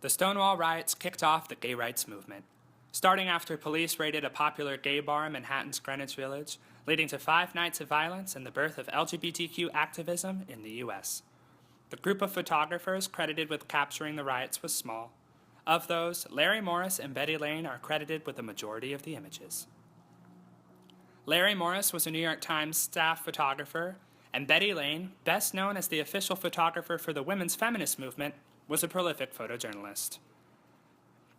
the Stonewall riots kicked off the gay rights movement, starting after police raided a popular gay bar in Manhattan's Greenwich Village, leading to 5 nights of violence and the birth of LGBTQ activism in the U.S. The group of photographers credited with capturing the riots was small. Of those, Larry Morris and Betty Lane are credited with the majority of the images. Larry Morris was a New York Times staff photographer, and Betty Lane, best known as the official photographer for the women's feminist movement, was a prolific photojournalist.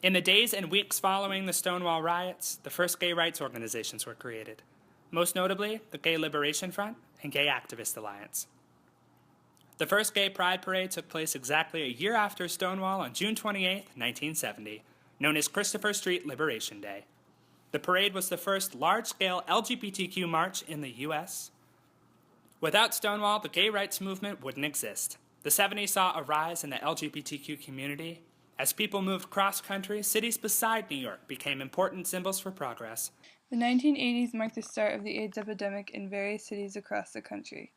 In the days and weeks following the Stonewall riots, the first gay rights organizations were created, most notably the Gay Liberation Front and Gay Activist Alliance. The first gay pride parade took place exactly a year after Stonewall on June 28, 1970, known as Christopher Street Liberation Day. The parade was the first large-scale LGBTQ march in the U.S. Without Stonewall, the gay rights movement wouldn't exist. The 70s saw a rise in the LGBTQ community. As people moved cross-country, cities beside New York became important symbols for progress. The 1980s marked the start of the AIDS epidemic in various cities across the country.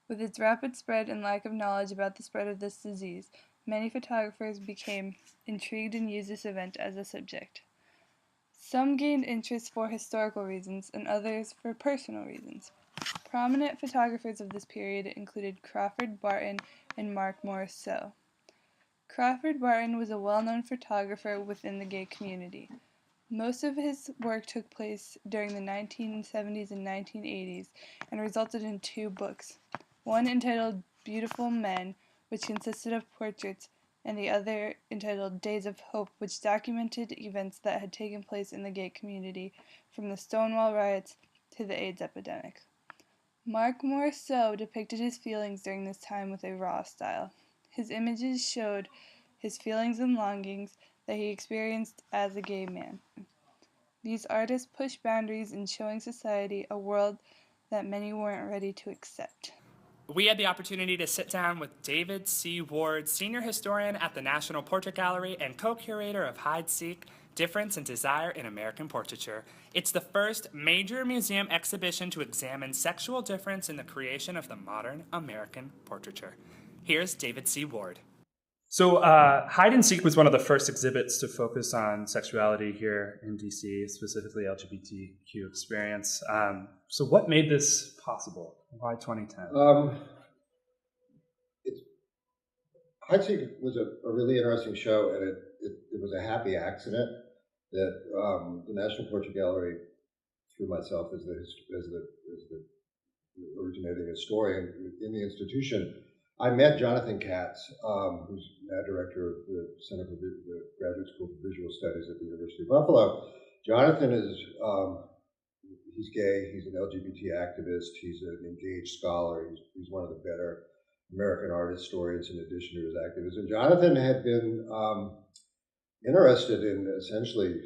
With its rapid spread and lack of knowledge about the spread of this disease, many photographers became intrigued and used this event as a subject. Some gained interest for historical reasons and others for personal reasons. Prominent photographers of this period included Crawford Barton and Mark Morrisseau. Crawford Barton was a well-known photographer within the gay community. Most of his work took place during the 1970s and 1980s and resulted in 2 books, one entitled Beautiful Men, which consisted of portraits, and the other entitled Days of Hope, which documented events that had taken place in the gay community from the Stonewall riots to the AIDS epidemic. Mark Morrisseau depicted his feelings during this time with a raw style. His images showed his feelings and longings that he experienced as a gay man. These artists pushed boundaries in showing society a world that many weren't ready to accept. We had the opportunity to sit down with David C. Ward, senior historian at the National Portrait Gallery and co-curator of Hide-Seek, Difference and Desire in American Portraiture. It's the first major museum exhibition to examine sexual difference in the creation of the modern American portraiture. Here's David C. Ward. So Hide and Seek was one of the first exhibits to focus on sexuality here in DC, specifically LGBTQ experience. So what made this possible? Why 2010? Hide Seek was a really interesting show, and it was a happy accident that the National Portrait Gallery, through myself as the originating historian in the institution, I met Jonathan Katz, who's now director of the Center for the Graduate School for Visual Studies at the University of Buffalo. Jonathan is, he's gay, he's an LGBT activist, he's an engaged scholar, he's one of the better American art historians in addition to his activism. Jonathan had been interested in essentially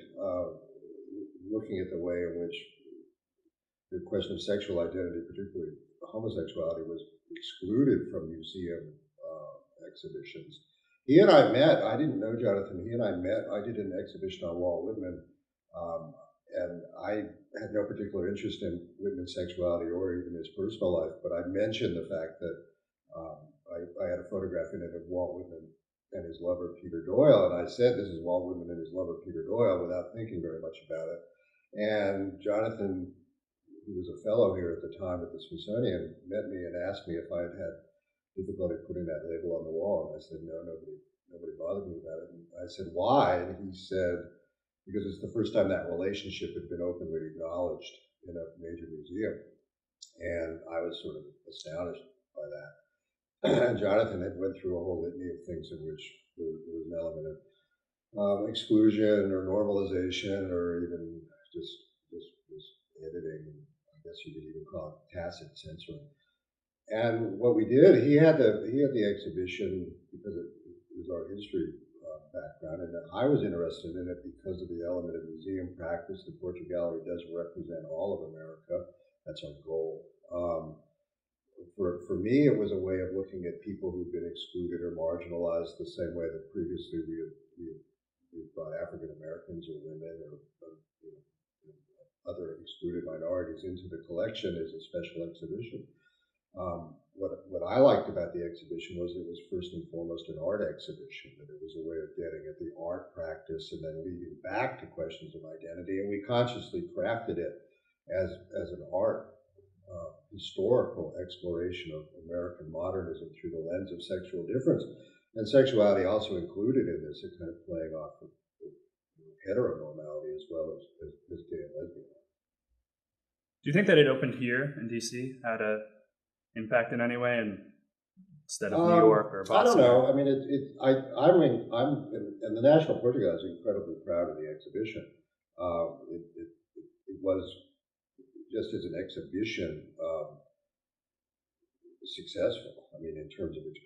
looking at the way in which the question of sexual identity, particularly homosexuality, was excluded from museum exhibitions. He and I met. I didn't know Jonathan. He and I met. I did an exhibition on Walt Whitman, and I had no particular interest in Whitman's sexuality or even his personal life, but I mentioned the fact that I had a photograph in it of Walt Whitman and his lover, Peter Doyle, and I said, this is Walt Whitman and his lover, Peter Doyle, without thinking very much about it. And Jonathan, who was a fellow here at the time at the Smithsonian, met me and asked me if I had had difficulty putting that label on the wall. And I said, no, nobody bothered me about it. And I said, why? And he said, because it's the first time that relationship had been openly acknowledged in a major museum. And I was sort of astonished by that. And Jonathan had went through a whole litany of things in which there was an element of exclusion or normalization or even just editing. I guess you could even call it tacit censoring. And what we did, he had the exhibition because it was art history background, and I was interested in it because of the element of museum practice. The Portrait Gallery does represent all of America. That's our goal. For me, it was a way of looking at people who've been excluded or marginalized the same way that previously we had brought African Americans or women or other excluded minorities into the collection as a special exhibition. What I liked about the exhibition was it was first and foremost an art exhibition, that it was a way of getting at the art practice and then leading back to questions of identity. And we consciously crafted it as an art historical exploration of American modernism through the lens of sexual difference. And sexuality also included in this, a kind of playing off of heteronormality as well as gay and lesbian. Do you think that it opened here in DC had a impact in any way, and instead of New York or Boston? I don't know. I mean, and the National Portrait Gallery is incredibly proud of the exhibition. It was, just as an exhibition, successful. I mean, in terms of its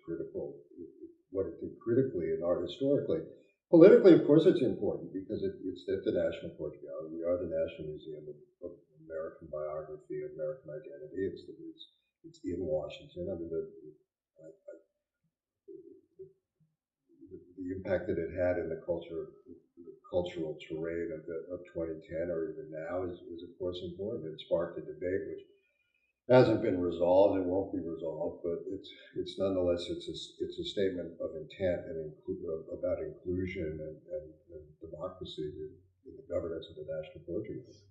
what it did critically and art historically. Politically, of course, it's important because it's at the National Portrait Gallery. We are the National Museum of American Biography, American Identity. It's in Washington. I mean, the impact that it had in the cultural terrain of 2010 or even now is of course important. It sparked a debate which hasn't been resolved. It won't be resolved, but it's nonetheless it's a statement of intent and about inclusion and democracy in the governance of the National Portrait Gallery.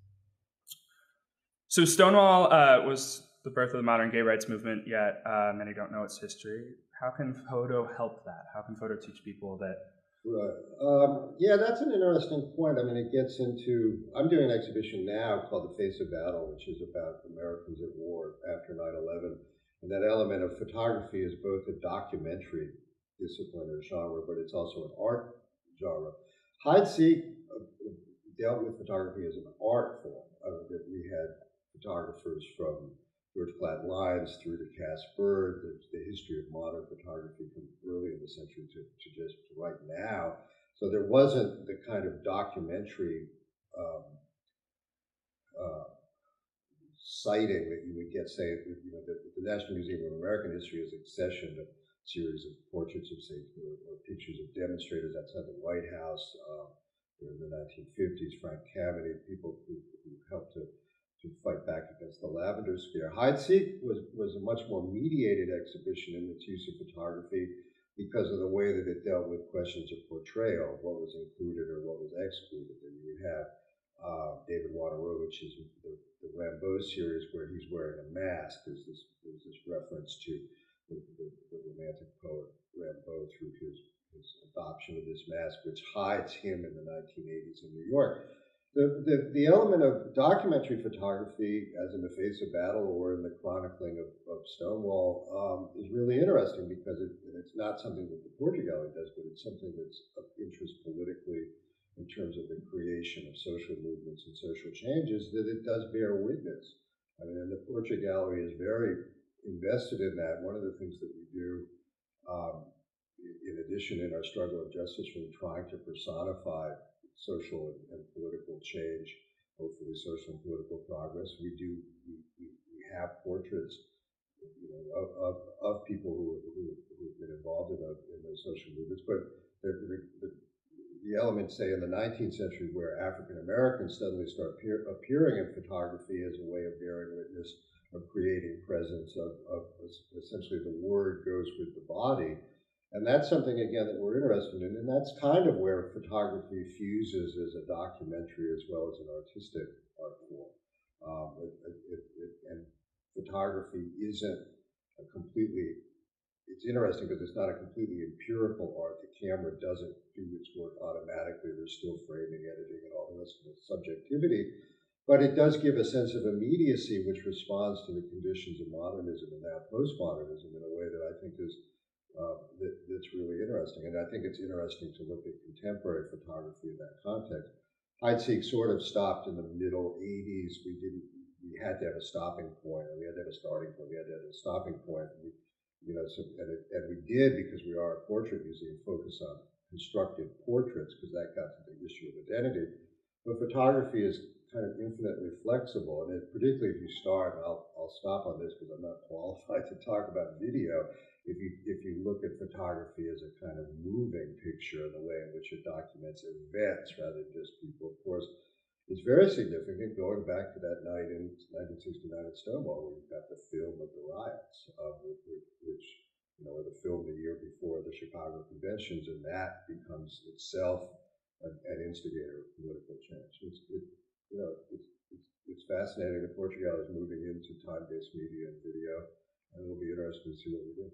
So Stonewall was the birth of the modern gay rights movement, yet many don't know its history. How can photo help that? How can photo teach people that? Right. Yeah, that's an interesting point. I mean, it gets into, I'm doing an exhibition now called The Face of Battle, which is about Americans at war after 9/11. And that element of photography is both a documentary discipline or genre, but it's also an art genre. Hide-Seek dealt with photography as an art form. That we had photographers from George Platt Lyons through to Cass Bird, the history of modern photography from early in the century to right now. So there wasn't the kind of documentary sighting that you would get, say, the National Museum of American History is accessioned a series of portraits of, say, or pictures of demonstrators outside the White House in the 1950s, Frank Cavity, people who helped to fight back against the Lavender Scare. Hide-Seek was a much more mediated exhibition in its use of photography because of the way that it dealt with questions of portrayal, what was included or what was excluded. And you have David Wojnarowicz's the Rimbaud series where he's wearing a mask. There's this reference to the romantic poet Rimbaud through his adoption of this mask, which hides him in the 1980s in New York. The element of documentary photography, as in The Face of Battle or in the chronicling of Stonewall, is really interesting because it's not something that the Portrait Gallery does, but it's something that's of interest politically in terms of the creation of social movements and social changes, that it does bear witness. I mean, and the Portrait Gallery is very invested in that. One of the things that we do, in addition in our struggle of justice, from trying to personify social and political change, hopefully social and political progress. We have portraits, of people who have been involved in those social movements. But the element, say, in the 19th century, where African Americans suddenly start appearing in photography as a way of bearing witness, of creating presence, of essentially the word goes with the body. And that's something, again, that we're interested in, and that's kind of where photography fuses as a documentary as well as an artistic art form. And photography isn't it's interesting because it's not a completely empirical art. The camera doesn't do its work automatically. There's still framing, editing, and all the rest of the subjectivity. But it does give a sense of immediacy which responds to the conditions of modernism and now postmodernism in a way that I think is that's really interesting. And I think it's interesting to look at contemporary photography in that context. Hide-Seek sort of stopped in the middle 80s. We had to have a stopping point, or we had to have a starting point. We had to have a stopping point. And we did, because we are a portrait museum, focus on constructed portraits, because that got to the issue of identity. But photography is kind of infinitely flexible, and particularly if you start, and I'll stop on this because I'm not qualified to talk about video. If you look at photography as a kind of moving picture, the way in which it documents events rather than just people, of course, it's very significant going back to that night in 1969 at Stonewall, where you've got the film of the riots, which are the film the year before the Chicago conventions, and that becomes itself an instigator of political change. It's fascinating that Portugal is moving into time-based media and video, and it'll be interesting to see what we do.